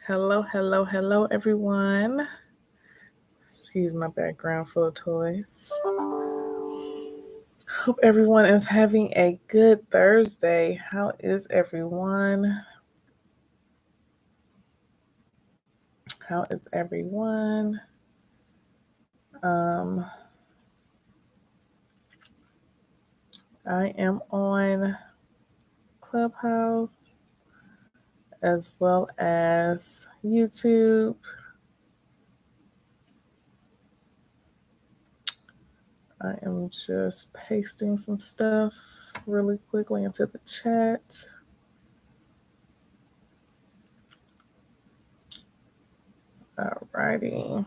Hello, everyone. Excuse my background full of toys. Hope everyone is having a good Thursday. How is everyone? How is everyone? Um, I am on Clubhouse as well as YouTube. I am just pasting some stuff really quickly into the chat. Alrighty.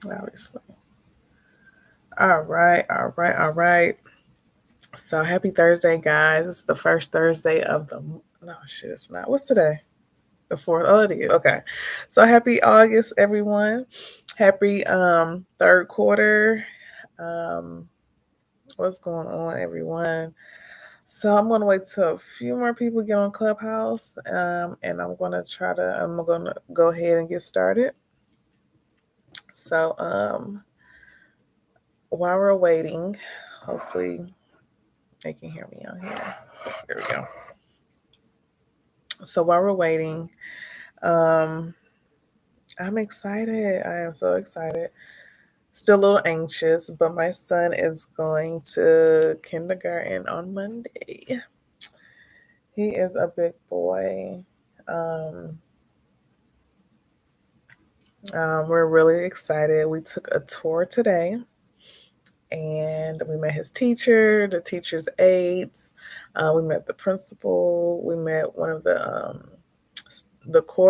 Obviously. All right. So happy Thursday, guys. It's the first Thursday of the no shit, it's not. What's today? The fourth. Oh, it is. Okay. So happy August, everyone. Happy third quarter. Um what's going on, everyone? So I'm gonna wait till a few more people get on Clubhouse. And I'm gonna go ahead and get started. So while we're waiting, hopefully they can hear me on here. There we go. So while we're waiting, um, I'm excited. I am so excited. Still a little anxious, but my son is going to kindergarten on Monday. He is a big boy. Um, we're really excited. We took a tour today and we met his teacher, the teacher's aides. We met the principal. We met one of the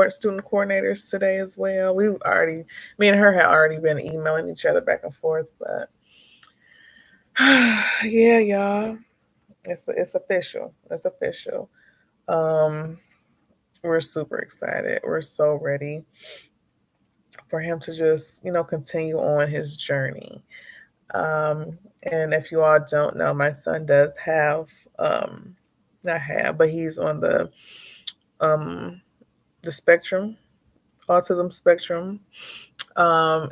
student coordinators today as well. Me and her had already been emailing each other back and forth, but yeah, y'all, it's official. It's official. Um, we're super excited. We're so ready for him to just continue on his journey. And if you all don't know, my son does have not have, but he's on um the spectrum, autism spectrum, um,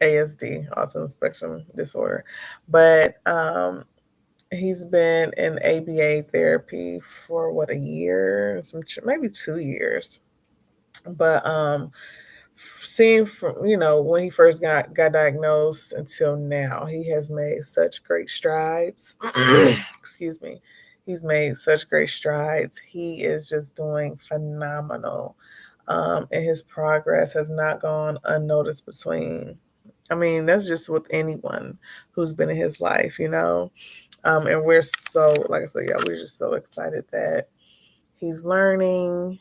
ASD, autism spectrum disorder. But he's been in ABA therapy for what, a year, maybe 2 years. But seeing from when he first got diagnosed until now, he has made such great strides. Excuse me. He's made such great strides. He is just doing phenomenal. And his progress has not gone unnoticed that's just with anyone who's been in his life, and we're so, like I said, yeah, we're just so excited that he's learning,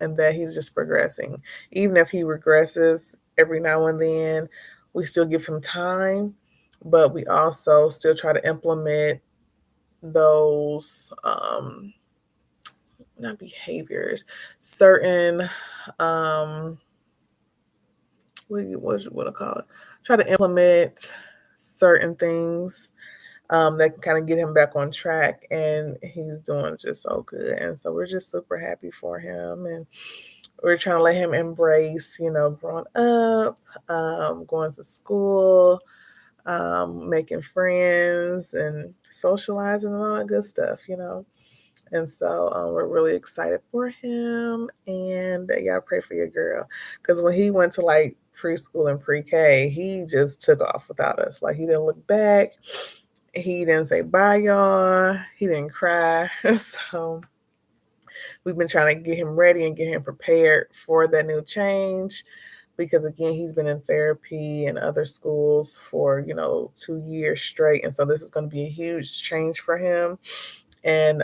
and that he's just progressing. Even if he regresses every now and then, we still give him time, but we also still try to implement those not behaviors, certain what I call it? Try to implement certain things that can kind of get him back on track, and he's doing just so good. And so we're just super happy for him, and we're trying to let him embrace, growing up, going to school, making friends, and socializing and all that good stuff. And so we're really excited for him. And y'all pray for your girl. Because when he went to like preschool and pre-K, he just took off without us. Like, he didn't look back. He didn't say bye, y'all. He didn't cry. So we've been trying to get him ready and get him prepared for that new change. Because again, he's been in therapy and other schools for 2 years straight. And so this is going to be a huge change for him. And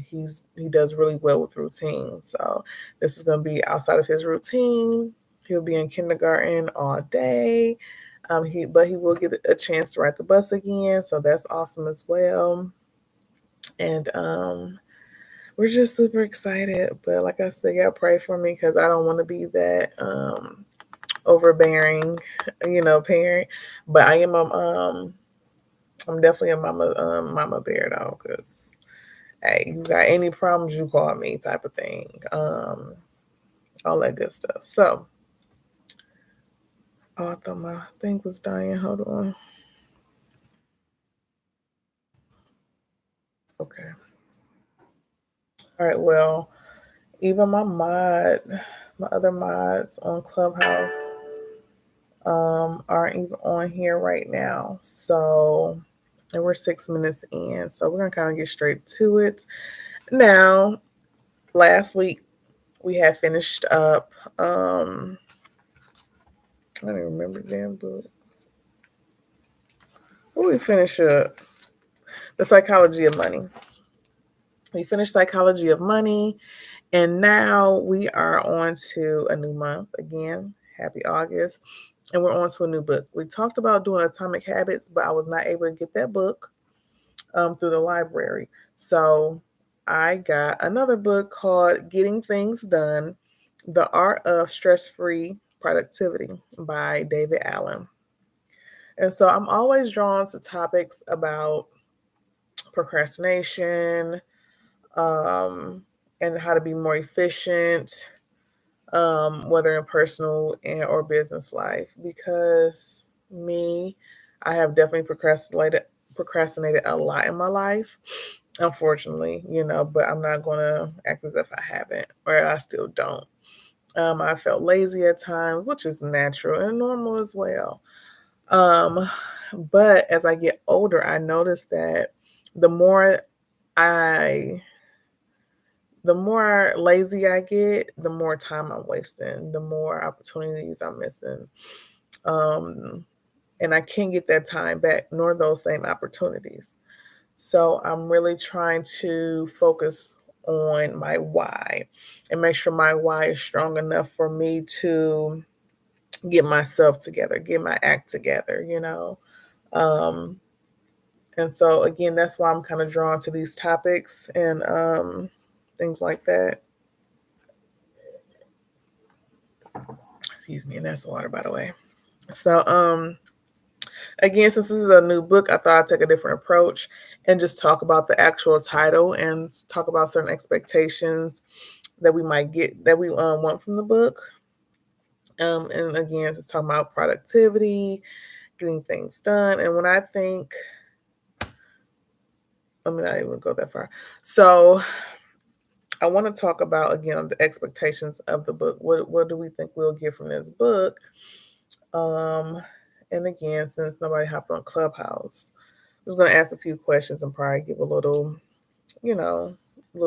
he does really well with routine. So this is going to be outside of his routine. He'll be in kindergarten all day. But he will get a chance to ride the bus again. So that's awesome as well. And we're just super excited. But like I said, y'all pray for me, because I don't want to be that overbearing, parent. But I'm definitely a mama bear though, because Hey, you got any problems, you call me type of thing. All that good stuff. So, oh, I thought my thing was dying. Hold on. Okay. All right. Well, even my other mods on Clubhouse, aren't even on here right now. So, and we're 6 minutes in. So we're gonna kind of get straight to it. Now, last week we had finished up. I don't even remember the damn book. What we finish up? The Psychology of Money. We finished Psychology of Money, and now we are on to a new month again. Happy August. And we're on to a new book. We talked about doing Atomic Habits, but I was not able to get that book through the library. So I got another book called Getting Things Done: The Art of Stress-Free Productivity by David Allen. And so I'm always drawn to topics about procrastination, and how to be more efficient, whether in personal and or business life. Because me, I have definitely procrastinated a lot in my life, unfortunately, but I'm not gonna act as if I haven't or I still don't. I felt lazy at times, which is natural and normal as well. Um, but as I get older, I notice that the more I the more lazy I get, the more time I'm wasting, the more opportunities I'm missing. Um, and I can't get that time back, nor those same opportunities. So I'm really trying to focus on my why and make sure my why is strong enough for me to get myself together, get my act together. Um, and so again, that's why I'm kind of drawn to these topics and things like that. Excuse me, and that's water, by the way. So again, since this is a new book, I thought I'd take a different approach and just talk about the actual title and talk about certain expectations that we might get that we want from the book. And again, just talking about productivity, getting things done. And when I think, let me not even go that far. So I want to talk about again the expectations of the book. What do we think we'll get from this book? Um, and again, since nobody hopped on Clubhouse, I was going to ask a few questions and probably give a little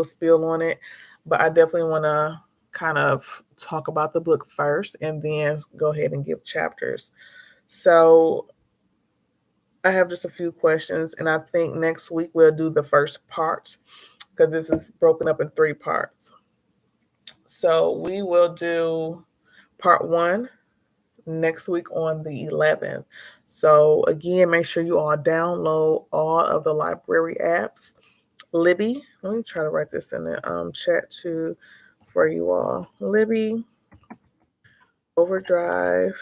spiel on it. But I definitely want to kind of talk about the book first and then go ahead and give chapters. So I have just a few questions, and I think next week we'll do the first part because this is broken up in 3 parts. So we will do part 1 next week on the 11th. So again, make sure you all download all of the library apps. Libby, let me try to write this in the chat too for you all. Libby, Overdrive,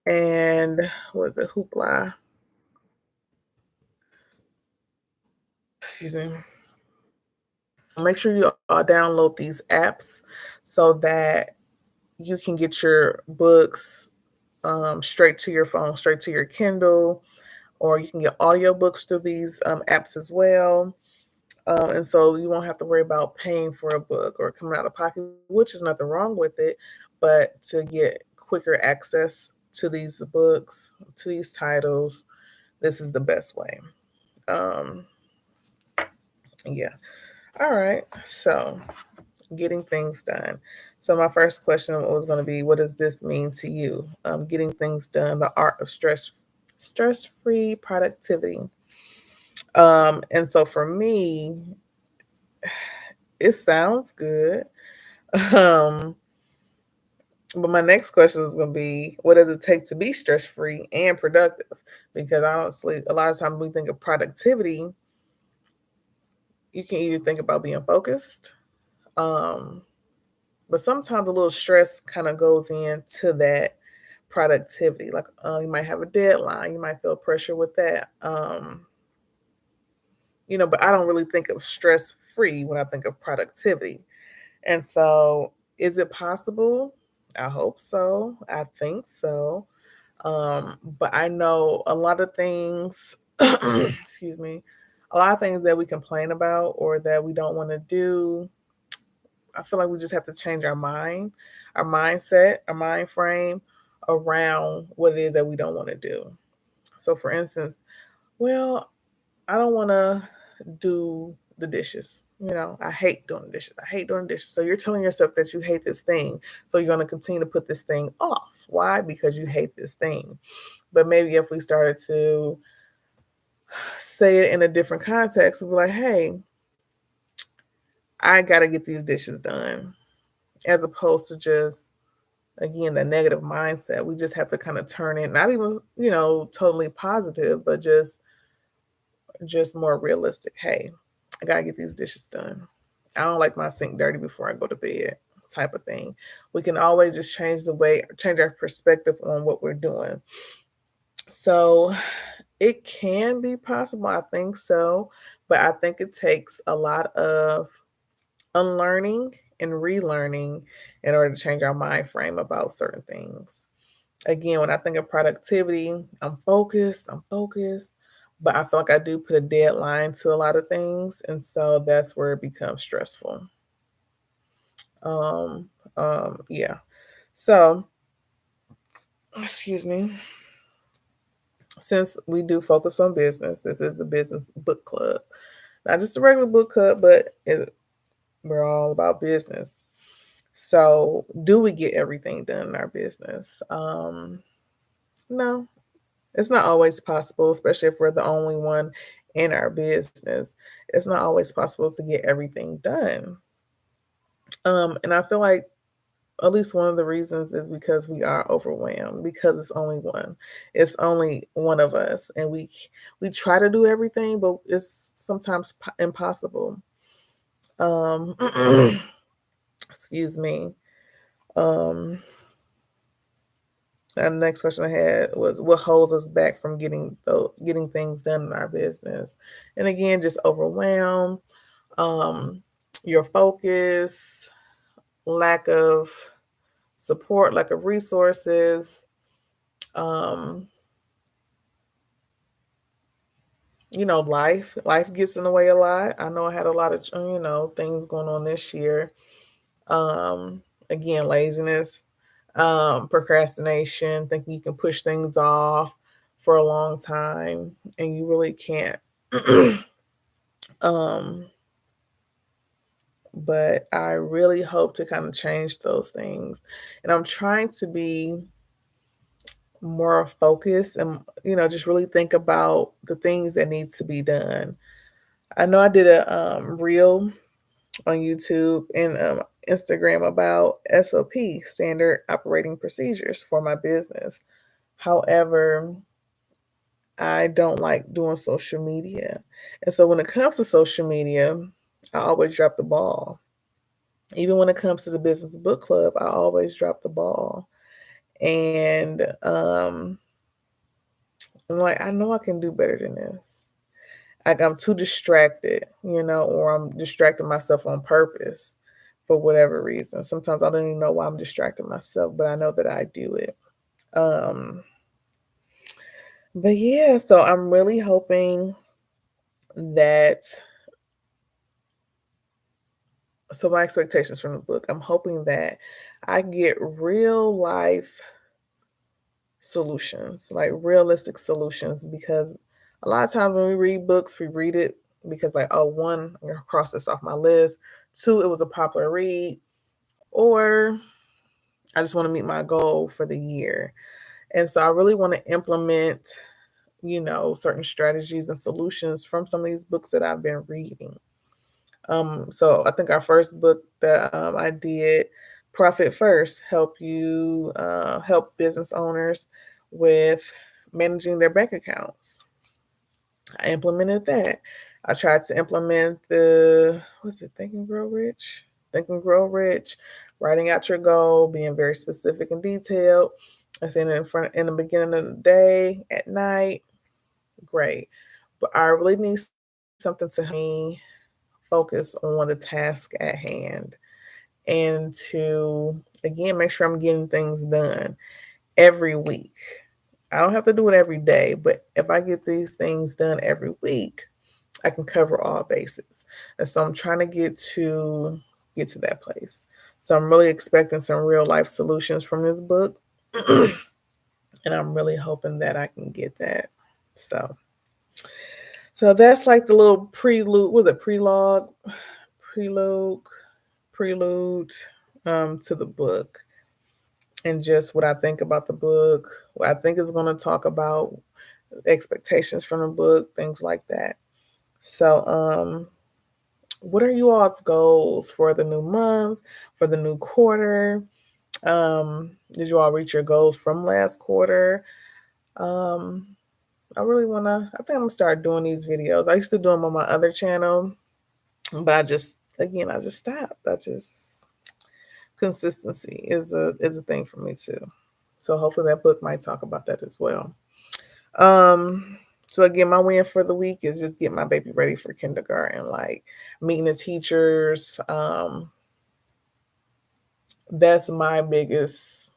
and what is it? Hoopla. Excuse me. Make sure you all download these apps so that you can get your books straight to your phone, straight to your Kindle, or you can get audiobooks through these apps as well. And so you won't have to worry about paying for a book or coming out of pocket, which is nothing wrong with it. But to get quicker access to these books, to these titles, this is the best way. Um, yeah. All right. So getting things done. So my first question was going to be, what does this mean to you? Getting things done, the art of stress-free productivity. And so for me, it sounds good. Um, but my next question is going to be, what does it take to be stress-free and productive? Because honestly, a lot of times we think of productivity, you can either think about being focused, um, but sometimes a little stress kind of goes into that productivity. Like you might have a deadline, you might feel pressure with that. but I don't really think of stress free when I think of productivity. And so, is it possible? I hope so. I think so. But I know a lot of things, excuse me, a lot of things that we complain about or that we don't want to do. I feel like we just have to change our mind, our mindset, our mind frame around what it is that we don't want to do. So, for instance, well, I don't want to do the dishes. I hate doing the dishes. I hate doing the dishes. So you're telling yourself that you hate this thing. So you're going to continue to put this thing off. Why? Because you hate this thing. But maybe if we started to say it in a different context, we're like, hey, I got to get these dishes done. As opposed to just, again, the negative mindset. We just have to kind of turn it, not even, totally positive, but just more realistic. Hey, I gotta get these dishes done. I don't like my sink dirty before I go to bed, type of thing. We can always just change our perspective on what we're doing. So it can be possible, I think so, but I think it takes a lot of unlearning and relearning in order to change our mind frame about certain things. Again, when I think of productivity, I'm focused, but I feel like I do put a deadline to a lot of things, and so that's where it becomes stressful. Um, yeah. So, excuse me. Since we do focus on business, this is the business book club, not just a regular book club, but we're all about business. So, do we get everything done in our business? No, it's not always possible, especially if we're the only one in our business. It's not always possible to get everything done. And I feel like at least one of the reasons is because we are overwhelmed because it's only one. It's only one of us, and we try to do everything, but it's sometimes impossible. Um, excuse me. Um, and the next question I had was, what holds us back from getting things done in our business? And again, just overwhelm, um, your focus, lack of support, lack of resources. Um, life gets in the way a lot. I know I had a lot of things going on this year. Um, Again, laziness, procrastination, thinking you can push things off for a long time and you really can't. um, but I really hope to kind of change those things. And I'm trying to be more focused and, just really think about the things that need to be done. I know I did a reel on YouTube and Instagram about SOP, standard operating procedures for my business. However, I don't like doing social media. And so when it comes to social media, I always drop the ball. Even when it comes to the business book club, I always drop the ball. And I'm like, I know I can do better than this. Like I'm too distracted, or I'm distracting myself on purpose for whatever reason. Sometimes I don't even know why I'm distracting myself, but I know that I do it. Um, but yeah, so I'm really hoping that my expectations from the book, I'm hoping that I get real life solutions, like realistic solutions, because a lot of times when we read books, we read it because like, oh, one, I'm gonna cross this off my list. Two, it was a popular read, or I just want to meet my goal for the year. And so I really want to implement, certain strategies and solutions from some of these books that I've been reading. So I think our first book that I did, Profit First, help business owners with managing their bank accounts. I implemented that. I tried to implement what's it, Think and Grow Rich? Think and Grow Rich, writing out your goal, being very specific and detailed. I said in the beginning of the day, at night, great. But I really need something to help me focus on the task at hand and to, again, make sure I'm getting things done every week. I don't have to do it every day, but if I get these things done every week, I can cover all bases. And so I'm trying to get to that place. So I'm really expecting some real life solutions from this book. And I'm really hoping that I can get that. So so that's like the little prelude, was it prelude, prelude to the book, and just what I think about the book. What I think is going to talk about expectations from the book, things like that. So, what are you all's goals for the new month, for the new quarter? Did you all reach your goals from last quarter? Um, I really want to, I think I'm going to start doing these videos. I used to do them on my other channel, but I just stopped. Consistency is a thing for me too. So hopefully that book might talk about that as well. Um, so again, my win for the week is just get my baby ready for kindergarten, like meeting the teachers. That's my biggest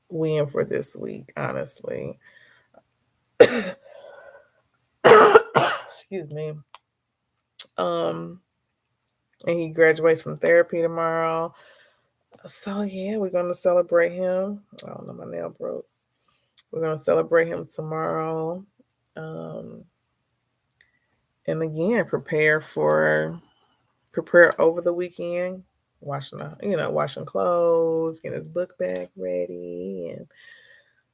win for this week, honestly. Excuse me. Um, and he graduates from therapy tomorrow. So yeah, we're gonna celebrate him. I don't know, my nail broke. We're gonna celebrate him tomorrow. Um, and again, prepare over the weekend, washing clothes, getting his book bag ready, and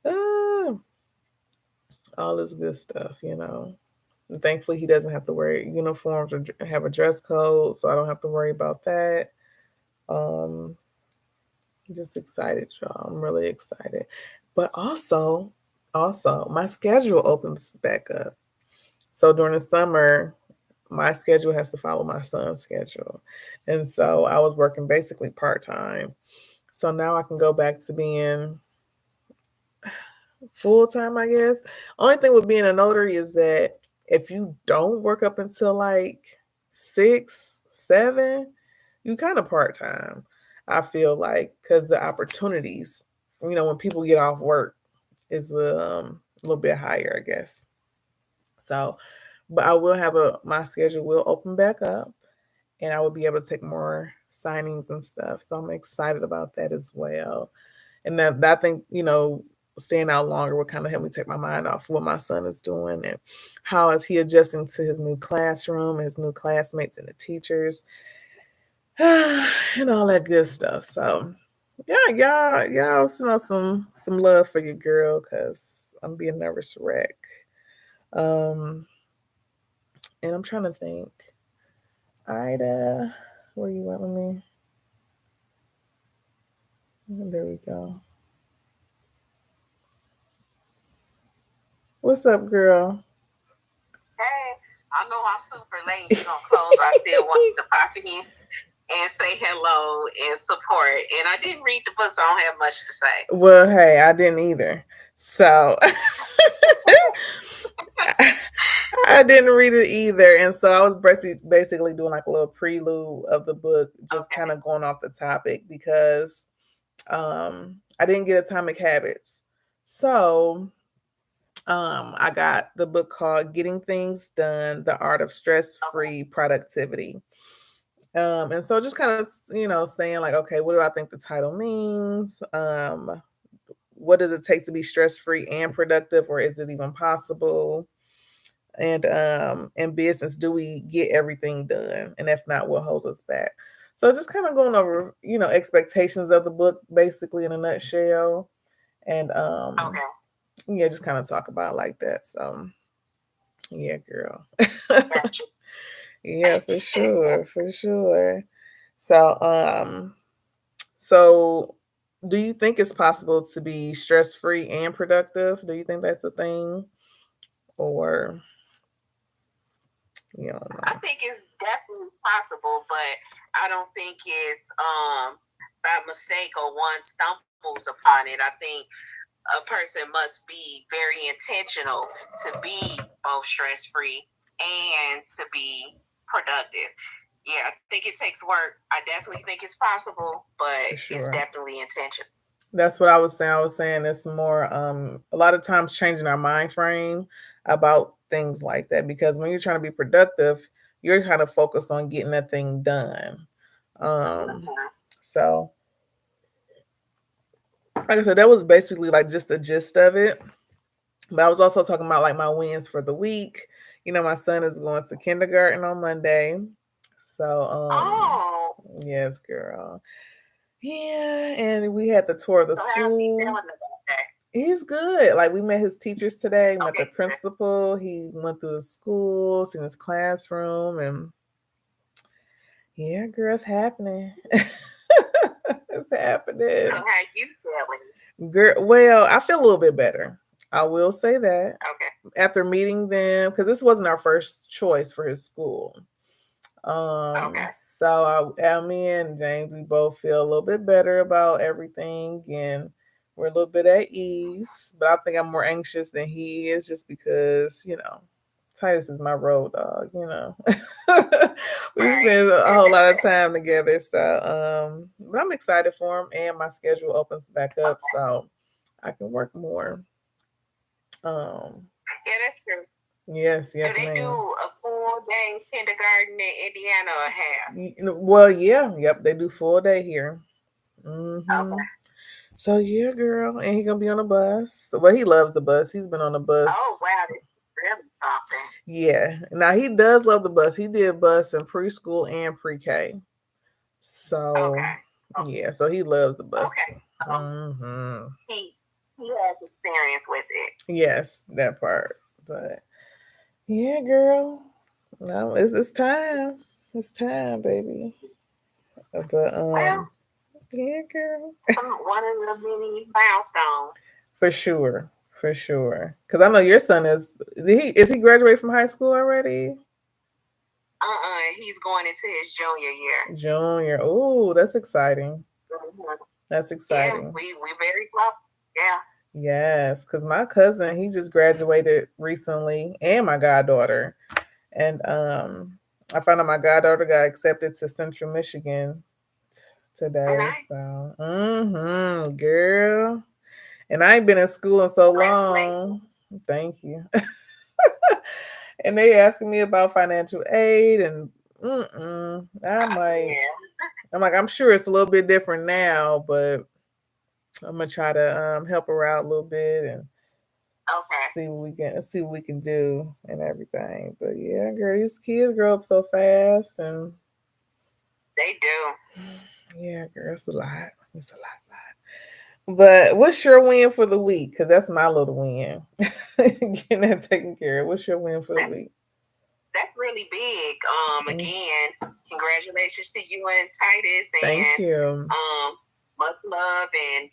uh, all this good stuff. And thankfully, he doesn't have to wear uniforms or have a dress code, so I don't have to worry about that. Um, I'm just excited, y'all. I'm really excited. But also, my schedule opens back up. So during the summer, my schedule has to follow my son's schedule. And so I was working basically part time. So now I can go back to being full time, I guess. Only thing with being a notary is that if you don't work up until like 6, 7, you kind of part time. I feel like because the opportunities, when people get off work, is a little bit higher, I guess. So, but I will have my schedule will open back up, and I will be able to take more signings and stuff. So I'm excited about that as well. And that I think, staying out longer will kind of help me take my mind off what my son is doing and how is he adjusting to his new classroom, his new classmates and the teachers, and all that good stuff. So yeah, y'all some love for your girl because I'm being a nervous wreck. Um, and I'm trying to think. Ida, where you at with me? There we go. What's up, girl? Hey, I know I'm super late. You're gonna close. I still want to pop in and say hello and support. And I didn't read the book, so I don't have much to say. Well, hey, I didn't either. So I didn't read it either. And so I was basically doing like a little prelude of the book, just Okay. kind of going off the topic because I didn't get Atomic Habits. So I got the book called Getting Things Done, The Art of Stress-Free Productivity. And so just kind of, saying like, okay, what do I think the title means? What does it take to be stress-free and productive, or is it even possible? And in business, do we get everything done? And if not, what holds us back? So just kind of going over, expectations of the book basically in a nutshell. And Okay. yeah, just kind of talk about it like that. So yeah, girl. Gotcha. Yeah, for sure, for sure. So so do you think it's possible to be stress free and productive? Do you think that's a thing? Or you don't I know? think it's definitely possible, but I don't think it's by mistake or one stumbles upon it. I think a person must be very intentional to be both stress free and to be productive. Yeah, I think it takes work. I definitely think it's possible, but For it's sure. definitely intentional. That's what I was saying. I was saying it's more a lot of times changing our mind frame about things like that, because when you're trying to be productive, you're kind of focused on getting that thing done. Um Mhm. so like I said, that was basically like just the gist of it. But I was also talking about like my wins for the week. You know, my son is going to kindergarten on Monday. So Oh, yes, girl. Yeah, and we had the tour of the so how's he school. feeling about that? He's good. Like we met his teachers today, met the Okay, good. principal. He went through the school, seen his classroom, and yeah, girl, it's happening. It's So happening. how you feeling? Girl, well, I feel a little bit better. I will say that Okay, after meeting them, because this wasn't our first choice for his school. okay. So me and James, we both feel a little bit better about everything, and we're a little bit at ease. But I think I'm more anxious than he is, just because Titus is my road dog. We Right. spend a whole lot of time together. So, but I'm excited for him, and my schedule opens back up, Okay. so I can work more. Um, Yeah, that's true. yes, Do yes, they do ma'am. a full day kindergarten in Indiana or half? Well, yeah, yep, they do full day here. Hmm. Okay. So yeah, girl, and he gonna be on a bus. Well, he loves the bus. He's been on the Oh bus. wow, this is really something. Yeah, now he does love the bus. He did bus in preschool and pre-K. So Okay. yeah, so he loves the bus. Okay. Hmm. He he has experience with it. Yes, that part. But yeah, girl, no, it's time. It's time, baby. But Well, yeah, girl. some one of the many milestones. For sure, for sure. Because I know your son is he graduate from high school already? He's going into his junior year. Junior. Oh, that's exciting. Mhm. That's Yeah, exciting. we very close. Yeah. Yes, because my cousin, he just graduated recently, and my goddaughter. And I found out my goddaughter got accepted to Central Michigan today. Nice. So girl. And I ain't been in school in so Congratulations. long. Thank you. And they asking me about financial aid, and I'm like, Yeah. I'm sure it's a little bit different now, but I'm gonna try to help her out a little bit and Okay. see what we can do and everything. But yeah, girl, these kids grow up so fast, and They do. yeah, girl, it's a lot. It's a lot. But what's your win for the week? Because that's my little win. Getting that taken care of. What's your win for the That's week? that's really big. Mm, Again, congratulations to you and Titus, thank and you. much love and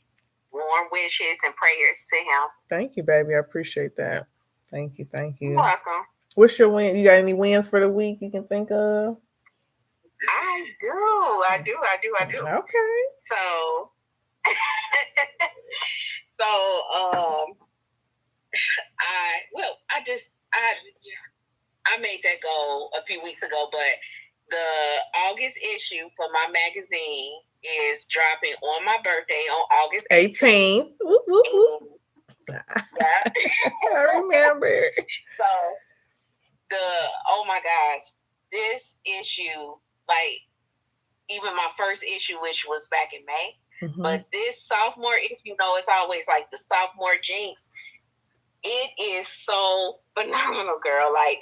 warm wishes and prayers to him. Thank you, baby. I appreciate that. Thank you. Thank You're you. welcome. What's your win? You got any wins for the week you can think of? I do. I do. I do. I do. Okay. So, so I made that goal a few weeks ago, but the August issue for my magazine is dropping on my birthday on August 18th. 18. Whoop, whoop, whoop. And yeah. I remember. So the oh my gosh, this issue, like even my first issue, which was back in May, Mm-hmm. but this sophomore issue, it's always like the sophomore jinx. It is so phenomenal, girl. Like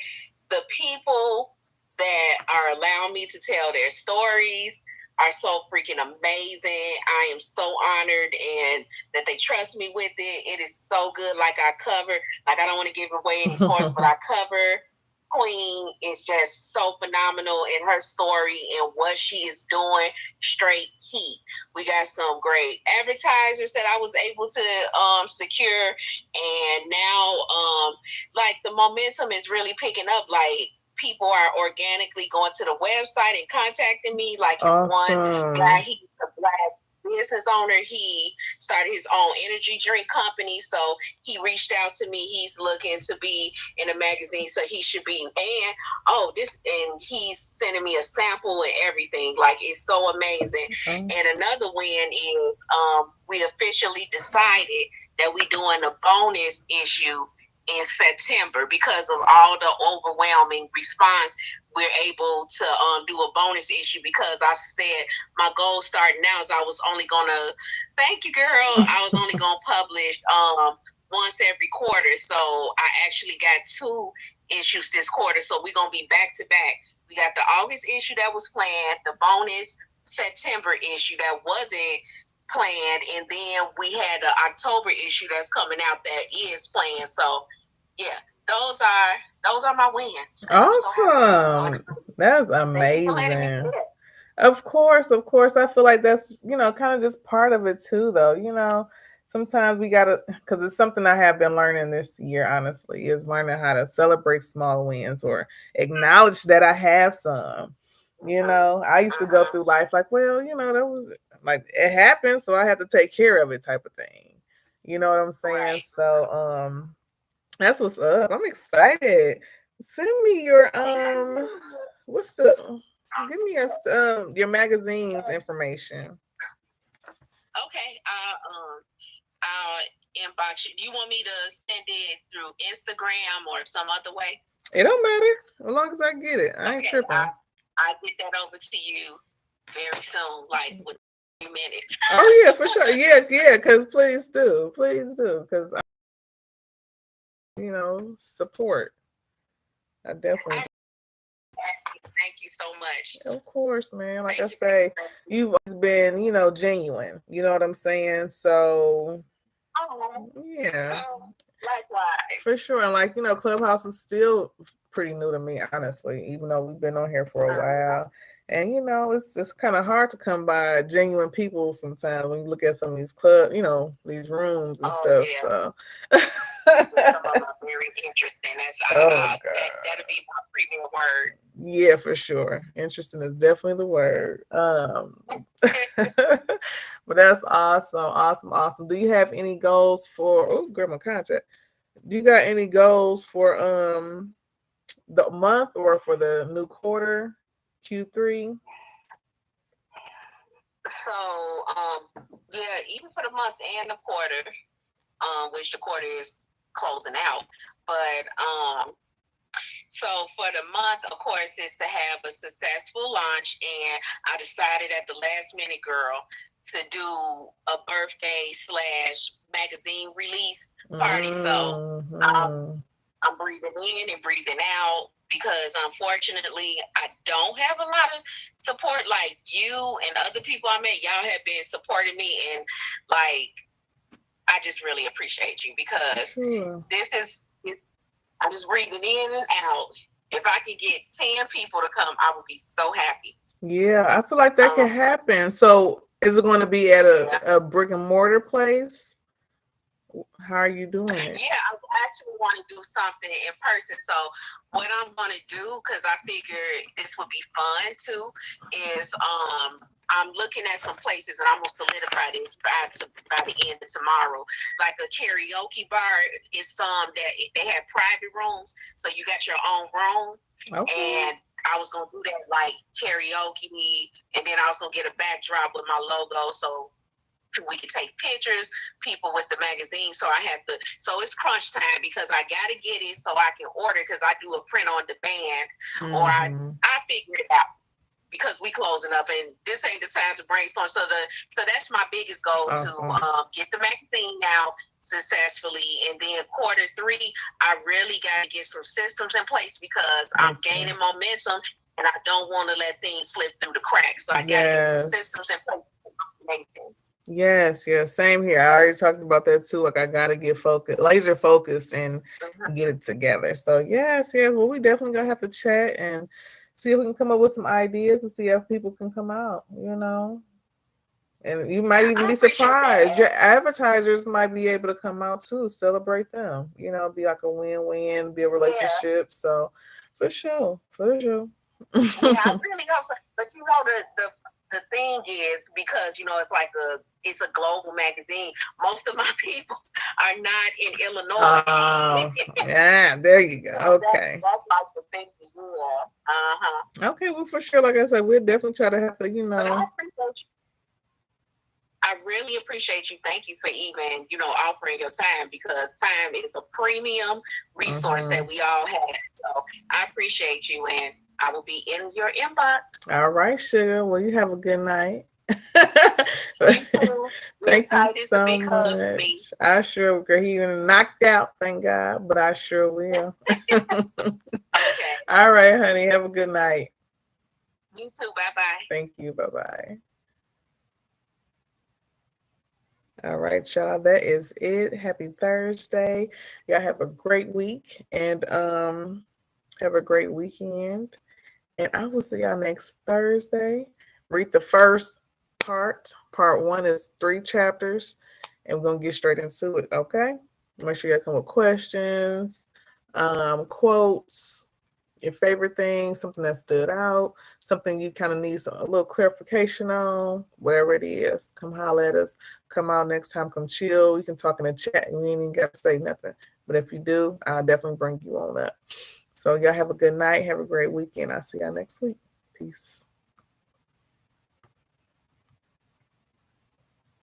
the people that are allowing me to tell their stories are so freaking amazing. I am so honored and that they trust me with it. It is so good. Like I don't want to give away any spoilers, but I cover Queen is just so phenomenal in her story and what she is doing. Straight heat. We got some great advertisers that I was able to secure, and now like the momentum is really picking up. Like people are organically going to the website and contacting me. Like it's one guy, Awesome. he's a black business owner. He started his own energy drink company. So he reached out to me. He's looking to be in a magazine, so he should be. And and he's sending me a sample and everything. Like, it's so amazing. And another win is we officially decided that we doing a bonus issue in September because of all the overwhelming response. We're able to do a bonus issue because I said my goal starting now is I was only gonna, thank you, girl. I was only gonna publish once every quarter. So I actually got 2 issues this quarter. So we're gonna be back to back. We got the August issue that was planned, the bonus September issue that wasn't planned, and then we had the October issue that's coming out that is planned. So yeah, those are my wins. Awesome. That's amazing. Of course. I feel like that's, kind of just part of it too, though. Sometimes we gotta, because it's something I have been learning this year, honestly, is learning how to celebrate small wins or acknowledge that I have some. I used to go through life like, well, that was like, it happened, so I had to take care of it type of thing. You know what I'm saying? Right. So, that's what's up. I'm excited. Send me your what's the give me your magazine's information. Okay, I'll inbox you. Do you want me to send it through Instagram or some other way? It don't matter as long as I get it. I ain't tripping. I get that over to you very soon, like with a few minutes. Oh yeah, for sure. Yeah, because please do, because support. I definitely. Thank you so much. Of course, man. Like I say, you've always been, genuine. You know what I'm saying? So, yeah. Likewise. For sure. And like, Clubhouse is still pretty new to me, honestly, even though we've been on here for a while. And it's kind of hard to come by genuine people sometimes when you look at some of these these rooms and stuff. Yeah. So some of them are very interesting. That'll be my premium word. Yeah, for sure. Interesting is definitely the word. But that's awesome. Do you have any goals for grab my contact? Do you got any goals for the month or for the new quarter, Q3? So even for the month and the quarter, which the quarter is closing out, but so for the month, of course, is to have a successful launch, and I decided at the last minute, girl, to do a birthday / magazine release party. So I'm breathing in and breathing out because unfortunately I don't have a lot of support like you and other people I met. Y'all have been supporting me, and like I just really appreciate you because I'm just breathing in and out. If I could get 10 people to come, I would be so happy. Yeah, I feel like that can happen. So is it going to be at a brick and mortar place? How are you doing it? Yeah, I actually want to do something in person. So what I'm going to do, because I figure this would be fun too, is I'm looking at some places, and I'm going to solidify this by the end of tomorrow. Like a karaoke bar is some that they have private rooms. So you got your own room. Okay. And I was going to do that like karaoke, and then I was going to get a backdrop with my logo. So we can take pictures, people with the magazine. So it's crunch time because I got to get it so I can order, because I do a print on demand, or I figure it out because we closing up and this ain't the time to brainstorm. So that's my biggest goal, to get the magazine out successfully. And then quarter 3, I really got to get some systems in place because I'm gaining momentum and I don't want to let things slip through the cracks. So I got to get some systems in place to make things. Yes, same here. I already talked about that too. Like I gotta get laser focused, and get it together. So yes. Well, we definitely gonna have to chat and see if we can come up with some ideas to see if people can come out. And you might even be surprised. Your advertisers might be able to come out too. Celebrate them. Be like a win-win. Be a relationship. So for sure. Yeah, I really hope. But the the thing is, because it's like it's a global magazine. Most of my people are not in Illinois. Yeah, there you go. So Okay. that's like the thing. Yeah. Okay, well, for sure, like I said, we'll definitely try to have to, But I appreciate you. I really appreciate you. Thank you for even, offering your time, because time is a premium resource that we all have. So I appreciate you, and I will be in your inbox. All right, sugar. Well, you have a good night. You too. Thank you It's a so big hug for me. much. I sure will. He even knocked out, thank God, but I sure will. Okay. All right, honey. Have a good night. You too. Bye-bye. Thank you. Bye-bye. All right, y'all. That is it. Happy Thursday. Y'all have a great week and have a great weekend. And I will see y'all next Thursday. Read the first part. Part one is 3 chapters, and we're gonna get straight into it. Okay. Make sure y'all come with questions, quotes, your favorite thing, something that stood out, something you kind of need a little clarification on, whatever it is. Come holler at us. Come out next time. Come chill. You can talk in the chat. You ain't even got to say nothing. But if you do, I'll definitely bring you on up. So y'all have a good night. Have a great weekend. I'll see y'all next week. Peace.